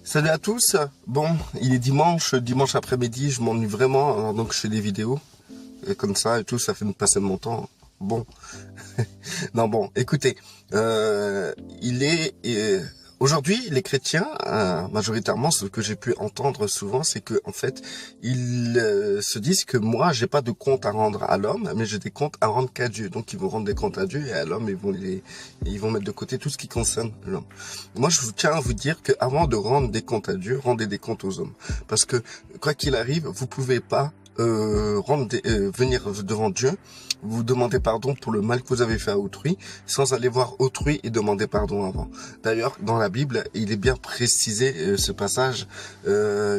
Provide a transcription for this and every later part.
Salut à tous. Bon, il est dimanche après-midi, je m'ennuie vraiment, alors donc je fais des vidéos et comme ça et tout, ça fait me passer mon temps. Bon, non bon, écoutez, il est aujourd'hui les chrétiens, majoritairement, ce que j'ai pu entendre souvent, c'est que en fait, ils se disent que moi, j'ai pas de compte à rendre à l'homme, mais j'ai des comptes à rendre qu'à Dieu. Donc ils vont rendre des comptes à Dieu et à l'homme, ils vont mettre de côté tout ce qui concerne l'homme. Moi, je tiens à vous dire que avant de rendre des comptes à Dieu, rendez des comptes aux hommes, parce que quoi qu'il arrive, vous pouvez pas venir devant Dieu, vous demander pardon pour le mal que vous avez fait à autrui, sans aller voir autrui et demander pardon avant. D'ailleurs, dans la Bible, il est bien précisé ce passage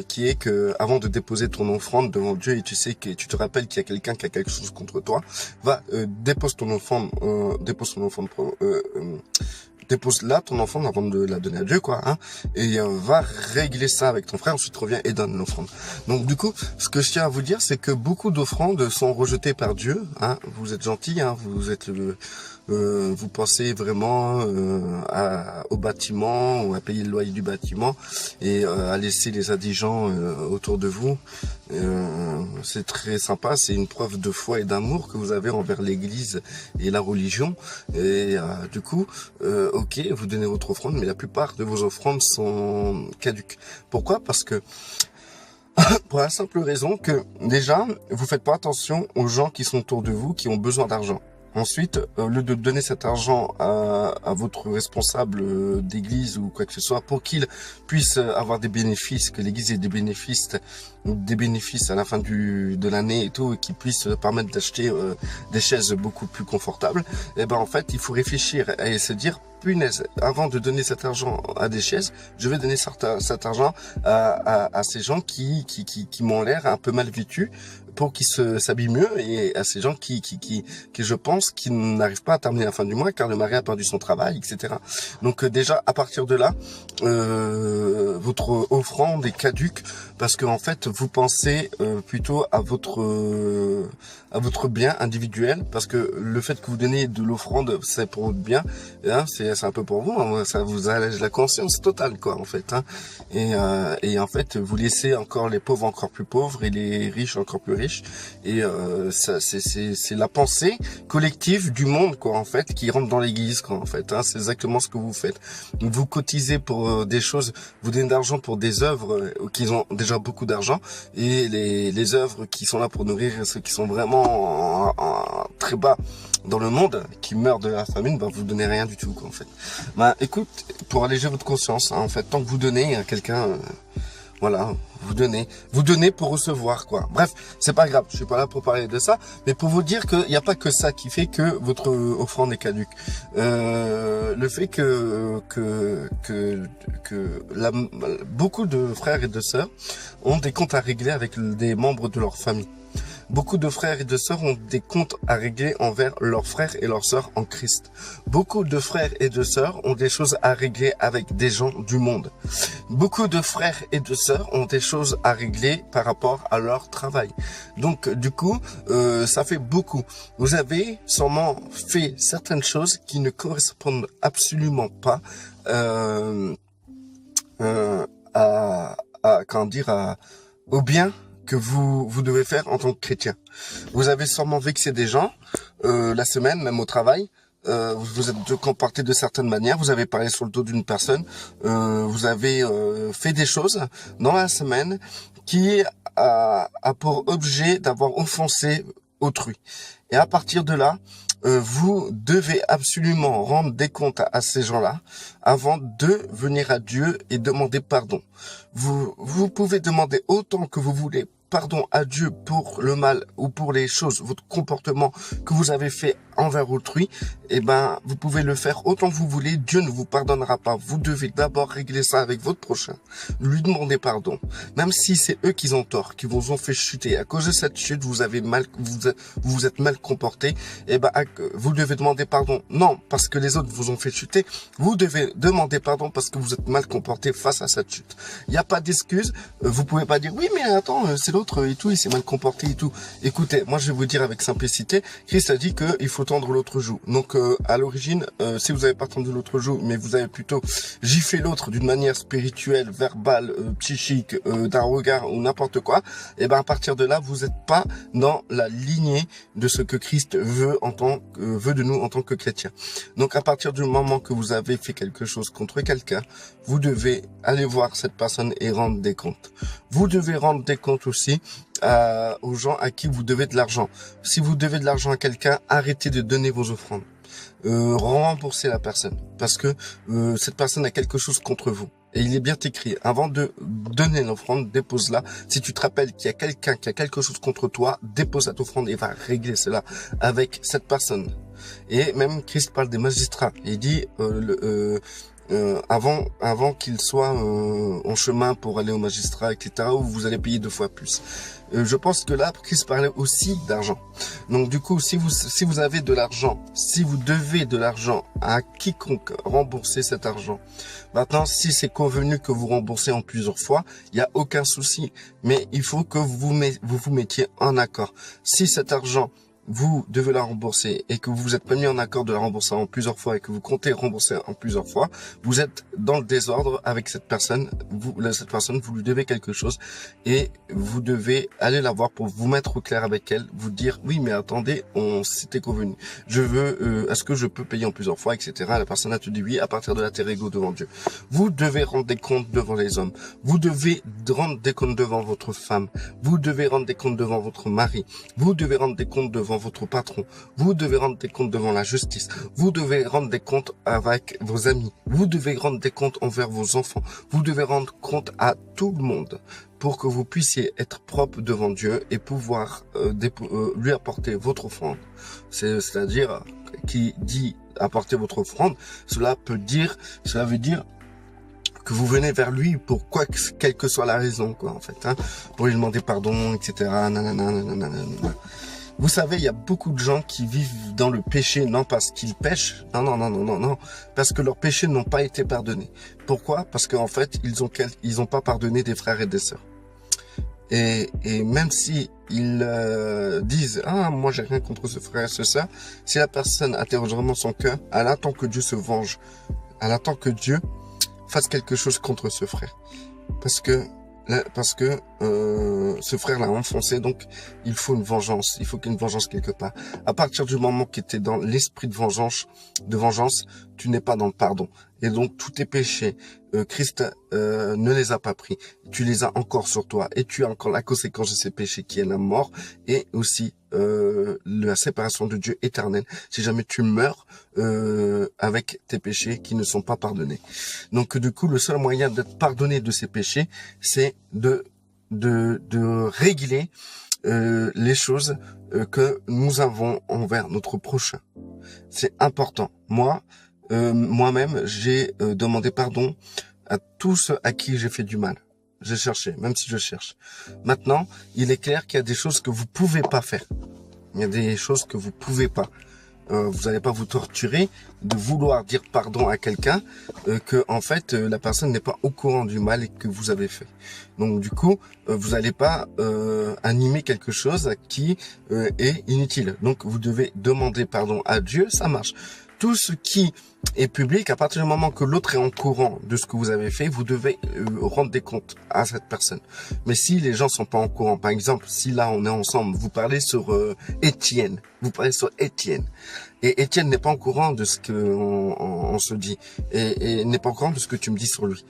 qui est que avant de déposer ton offrande devant Dieu et tu sais que tu te rappelles qu'il y a quelqu'un qui a quelque chose contre toi, va dépose ton offrande, dépose là ton offrande avant de la donner à Dieu, quoi, hein, et va régler ça avec ton frère, ensuite reviens et donne l'offrande. Donc du coup, ce que je tiens à vous dire, c'est que beaucoup d'offrandes sont rejetées par Dieu, hein. Vous êtes gentils, hein, vous pensez vraiment au bâtiment ou à payer le loyer du bâtiment et à laisser les indigents autour de vous. C'est très sympa, c'est une preuve de foi et d'amour que vous avez envers l'Église et la religion. Et du coup, ok, vous donnez votre offrande, mais la plupart de vos offrandes sont caduques. Pourquoi? Parce que pour la simple raison que déjà, vous faites pas attention aux gens qui sont autour de vous, qui ont besoin d'argent. Ensuite, au lieu de donner cet argent à votre responsable d'église ou quoi que ce soit, pour qu'il puisse avoir des bénéfices, que l'église ait des bénéfices à la fin de l'année et tout, et qui puisse permettre d'acheter des chaises beaucoup plus confortables, et ben en fait, il faut réfléchir et se dire, punaise, avant de donner cet argent à des chaises, je vais donner cet argent à ces gens qui m'ont l'air un peu mal vêtus, pour qu'ils s'habillent mieux, et à ces gens qui je pense, qui n'arrivent pas à terminer la fin du mois car le mari a perdu son travail, etc. Donc déjà, à partir de là, votre offrande est caduque parce que en fait, vous pensez plutôt à votre bien individuel, parce que le fait que vous donnez de l'offrande, c'est pour votre bien, hein, c'est un peu pour vous, hein, ça vous allège la conscience totale, quoi, en fait, hein. Et en fait, vous laissez encore les pauvres encore plus pauvres et les riches encore plus riches. Et ça, c'est la pensée collective du monde, quoi, en fait, qui rentre dans l'église, quoi, en fait, hein. C'est exactement ce que vous faites. Vous cotisez pour des choses, vous donnez d'argent pour des œuvres qui ont déjà beaucoup d'argent, et les œuvres qui sont là pour nourrir ceux qui sont vraiment très bas dans le monde, qui meurent de la famine, ben vous donnez rien du tout, quoi, en fait. Ben écoute, pour alléger votre conscience, hein, en fait, tant que vous donnez à quelqu'un, voilà, vous donnez pour recevoir, quoi. Bref, c'est pas grave, je suis pas là pour parler de ça, mais pour vous dire qu'il n'y a pas que ça qui fait que votre offrande est caduque. Le fait beaucoup de frères et de sœurs ont des comptes à régler avec des membres de leur famille. Beaucoup de frères et de sœurs ont des comptes à régler envers leurs frères et leurs sœurs en Christ. Beaucoup de frères et de sœurs ont des choses à régler avec des gens du monde. Beaucoup de frères et de sœurs ont des choses à régler par rapport à leur travail. Donc, du coup, ça fait beaucoup. Vous avez sûrement fait certaines choses qui ne correspondent absolument pas au bien que vous devez faire en tant que chrétien. Vous avez sûrement vexé des gens la semaine, même au travail. Vous êtes comporté de certaines manières, vous avez parlé sur le dos d'une personne, vous avez fait des choses dans la semaine qui a pour objet d'avoir offensé autrui. Et à partir de là, vous devez absolument rendre des comptes à ces gens-là avant de venir à Dieu et demander pardon. Vous pouvez demander autant que vous voulez pardon à Dieu pour le mal ou pour les choses, votre comportement que vous avez fait envers autrui, eh ben, vous pouvez le faire autant que vous voulez, Dieu ne vous pardonnera pas. Vous devez d'abord régler ça avec votre prochain, lui demander pardon. Même si c'est eux qui ont tort, qui vous ont fait chuter. À cause de cette chute, vous vous êtes mal comporté, eh ben, vous devez demander pardon. Non, parce que les autres vous ont fait chuter. Vous devez demander pardon parce que vous êtes mal comporté face à cette chute. Il n'y a pas d'excuse. Vous pouvez pas dire, oui, mais attends, c'est l'autre et tout, il s'est mal comporté et tout. Écoutez, moi, je vais vous dire avec simplicité, Christ a dit qu'il faut faut tendre l'autre joue. Donc à l'origine, si vous n'avez pas tendu l'autre joue, mais vous avez plutôt giflé l'autre d'une manière spirituelle, verbale, psychique, d'un regard ou n'importe quoi, et ben à partir de là, vous n'êtes pas dans la lignée de ce que Christ veut veut de nous en tant que chrétiens. Donc à partir du moment que vous avez fait quelque chose contre quelqu'un, vous devez aller voir cette personne et rendre des comptes. Vous devez rendre des comptes aussi aux gens à qui vous devez de l'argent. Si vous devez de l'argent à quelqu'un, arrêtez de donner vos offrandes. Remboursez la personne parce que cette personne a quelque chose contre vous. Et il est bien écrit, avant de donner l'offrande, dépose-la. Si tu te rappelles qu'il y a quelqu'un qui a quelque chose contre toi, dépose cette offrande et va régler cela avec cette personne. Et même Christ parle des magistrats. Il dit avant qu'il soit en chemin pour aller au magistrat, etc., où vous allez payer 2 fois plus. Je pense que là, Christ parlait aussi d'argent. Donc du coup, si vous avez de l'argent, si vous devez de l'argent à quiconque, remboursez cet argent. Maintenant, si c'est convenu que vous remboursez en plusieurs fois, il n'y a aucun souci. Mais il faut que vous vous mettiez en accord. Si cet argent, vous devez la rembourser et que vous vous êtes pas mis en accord de la rembourser en plusieurs fois et que vous comptez rembourser en plusieurs fois, vous êtes dans le désordre avec cette personne. Cette personne, vous lui devez quelque chose et vous devez aller la voir pour vous mettre au clair avec elle, vous dire oui mais attendez, on s'était convenu. Je veux, est-ce que je peux payer en plusieurs fois, etc. La personne a te dit oui. À partir de là, t'es égaux devant Dieu. Vous devez rendre des comptes devant les hommes. Vous devez rendre des comptes devant votre femme. Vous devez rendre des comptes devant votre mari. Vous devez rendre des comptes devant votre patron, vous devez rendre des comptes devant la justice, vous devez rendre des comptes avec vos amis, vous devez rendre des comptes envers vos enfants, vous devez rendre compte à tout le monde pour que vous puissiez être propre devant Dieu et pouvoir lui apporter votre offrande. C'est-à-dire, qui dit apporter votre offrande, cela veut dire que vous venez vers lui pour quelle que soit la raison, quoi, en fait, hein, pour lui demander pardon, etc. Vous savez, il y a beaucoup de gens qui vivent dans le péché, non parce qu'ils pêchent, non, parce que leurs péchés n'ont pas été pardonnés. Pourquoi? Parce qu'en fait, ils ont pas pardonné des frères et des sœurs. Et même si ils disent ah moi j'ai rien contre ce frère et ce sœur, si la personne interroge vraiment son cœur, elle attend que Dieu se venge, elle attend que Dieu fasse quelque chose contre ce frère, parce que ce frère l'a enfoncé, donc il faut une vengeance, il faut qu'il y ait une vengeance quelque part. À partir du moment que tu es dans l'esprit de vengeance, tu n'es pas dans le pardon. Et donc tous tes péchés, Christ ne les a pas pris, tu les as encore sur toi, et tu as encore la conséquence de ces péchés qui est la mort, et aussi la séparation de Dieu éternel, si jamais tu meurs avec tes péchés qui ne sont pas pardonnés. Donc du coup, le seul moyen d'être pardonné de ces péchés, c'est de régler les choses que nous avons envers notre prochain. C'est important. Moi-même, j'ai demandé pardon à tous à qui j'ai fait du mal. J'ai cherché, même si je cherche. Maintenant, il est clair qu'il y a des choses que vous pouvez pas faire. Il y a des choses que vous pouvez pas. Vous n'allez pas vous torturer de vouloir dire pardon à quelqu'un que en fait la personne n'est pas au courant du mal que vous avez fait. Donc du coup, vous n'allez pas animer quelque chose qui est inutile. Donc vous devez demander pardon à Dieu, ça marche. Tout ce qui est public, à partir du moment que l'autre est en courant de ce que vous avez fait, vous devez rendre des comptes à cette personne. Mais si les gens sont pas en courant, par exemple, si là on est ensemble, vous parlez sur Étienne, et Étienne n'est pas au courant de ce que on se dit, et n'est pas au courant de ce que tu me dis sur lui.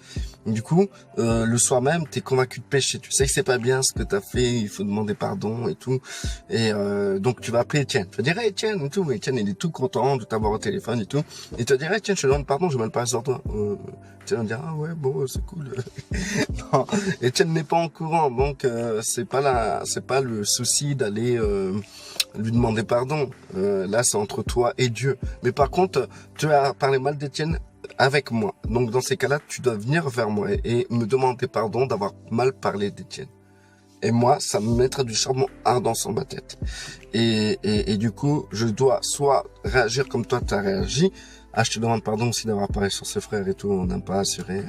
Du coup, le soir même, t'es convaincu de péché, tu sais que c'est pas bien ce que t'as fait, il faut demander pardon et tout, et donc tu vas appeler Étienne, tu vas dire hey, Étienne et tout, Étienne il est tout content de t'avoir au téléphone et tout, et tu vas dire hey, Étienne je te demande pardon, je mal parlé sur toi. Étienne va dire ah ouais bon c'est cool. Non, Étienne n'est pas au courant, donc c'est pas le souci d'aller lui demander pardon. Là c'est entre toi et Dieu. Mais par contre, tu as parlé mal d'Étienne avec moi. Donc dans ces cas-là, tu dois venir vers moi et me demander pardon d'avoir mal parlé d'Étienne. Et moi, ça me mettra du charbon ardent sur ma tête. Et du coup, je dois soit réagir comme toi, tu as réagi. Ah, je te demande pardon aussi d'avoir parlé sur ce frère et tout, on n'a pas assuré.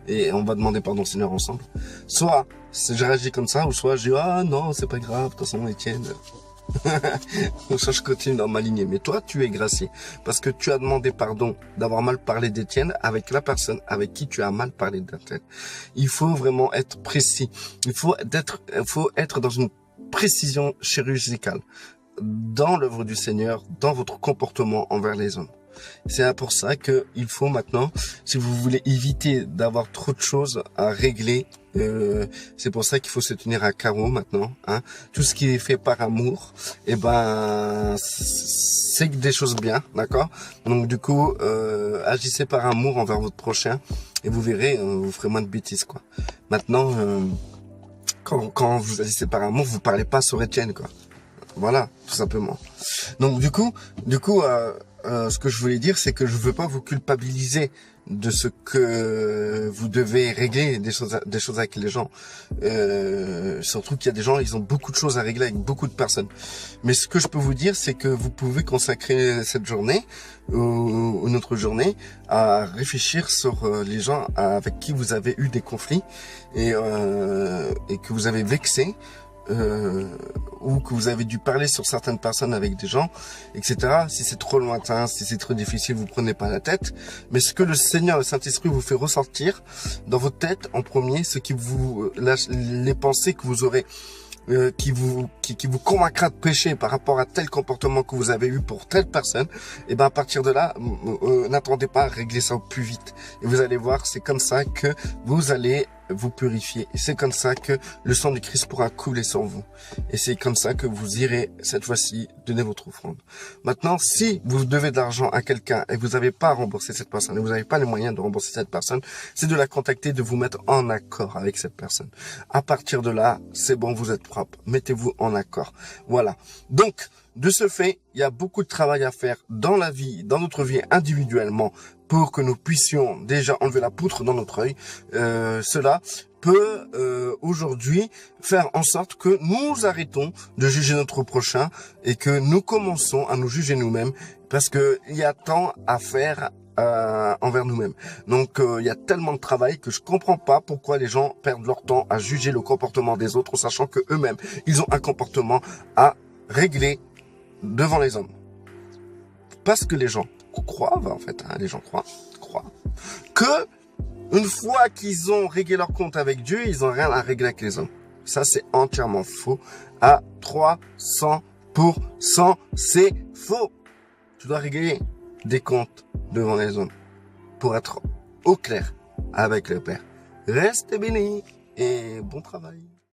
Et on va demander pardon au Seigneur ensemble. Soit je réagis comme ça, ou soit je dis ah non, c'est pas grave, de toute façon Étienne. Ça, je continue dans ma lignée. Mais toi, tu es gracié. Parce que tu as demandé pardon d'avoir mal parlé d'Étienne avec la personne avec qui tu as mal parlé d'Étienne. Il faut vraiment être précis. Il faut être dans une précision chirurgicale dans l'œuvre du Seigneur, dans votre comportement envers les hommes. C'est pour ça que il faut maintenant, si vous voulez éviter d'avoir trop de choses à régler, c'est pour ça qu'il faut se tenir à carreau maintenant. Hein. Tout ce qui est fait par amour, eh ben, c'est des choses bien, d'accord. Donc du coup, agissez par amour envers votre prochain et vous verrez, vous ferez moins de bêtises, quoi. Maintenant, quand vous agissez par amour, vous parlez pas sur Étienne, quoi. Voilà, tout simplement. Donc du coup, ce que je voulais dire, c'est que je veux pas vous culpabiliser de ce que vous devez régler des choses avec les gens. Surtout qu'il y a des gens, ils ont beaucoup de choses à régler avec beaucoup de personnes. Mais ce que je peux vous dire, c'est que vous pouvez consacrer cette journée ou une autre journée à réfléchir sur les gens avec qui vous avez eu des conflits et que vous avez vexé. Ou que vous avez dû parler sur certaines personnes avec des gens, etc. Si c'est trop lointain, si c'est trop difficile, vous prenez pas la tête. Mais ce que le Seigneur, le Saint-Esprit vous fait ressortir dans votre tête en premier, ce qui vous, les pensées que vous aurez, qui vous convaincra de pécher par rapport à tel comportement que vous avez eu pour telle personne, et ben à partir de là, n'attendez pas à régler ça au plus vite. Et vous allez voir, c'est comme ça que vous allez vous purifier. Et c'est comme ça que le sang du Christ pourra couler sur vous. Et c'est comme ça que vous irez, cette fois-ci, donner votre offrande. Maintenant, si vous devez de l'argent à quelqu'un et vous n'avez pas à rembourser cette personne, et vous n'avez pas les moyens de rembourser cette personne, c'est de la contacter, de vous mettre en accord avec cette personne. À partir de là, c'est bon, vous êtes propre. Mettez-vous en accord. Voilà. Donc, de ce fait, il y a beaucoup de travail à faire dans la vie, dans notre vie individuellement, pour que nous puissions déjà enlever la poutre dans notre œil. Cela peut aujourd'hui faire en sorte que nous arrêtons de juger notre prochain et que nous commençons à nous juger nous-mêmes, parce que il y a tant à faire envers nous-mêmes. Donc il y a tellement de travail que je comprends pas pourquoi les gens perdent leur temps à juger le comportement des autres, sachant que eux-mêmes ils ont un comportement à régler devant les hommes. Parce que les gens croient, en fait, hein, les gens croient que une fois qu'ils ont réglé leur compte avec Dieu, ils ont rien à régler avec les hommes. Ça, c'est entièrement faux. À 300%, c'est faux. Tu dois régler des comptes devant les hommes pour être au clair avec le Père. Reste béni et bon travail.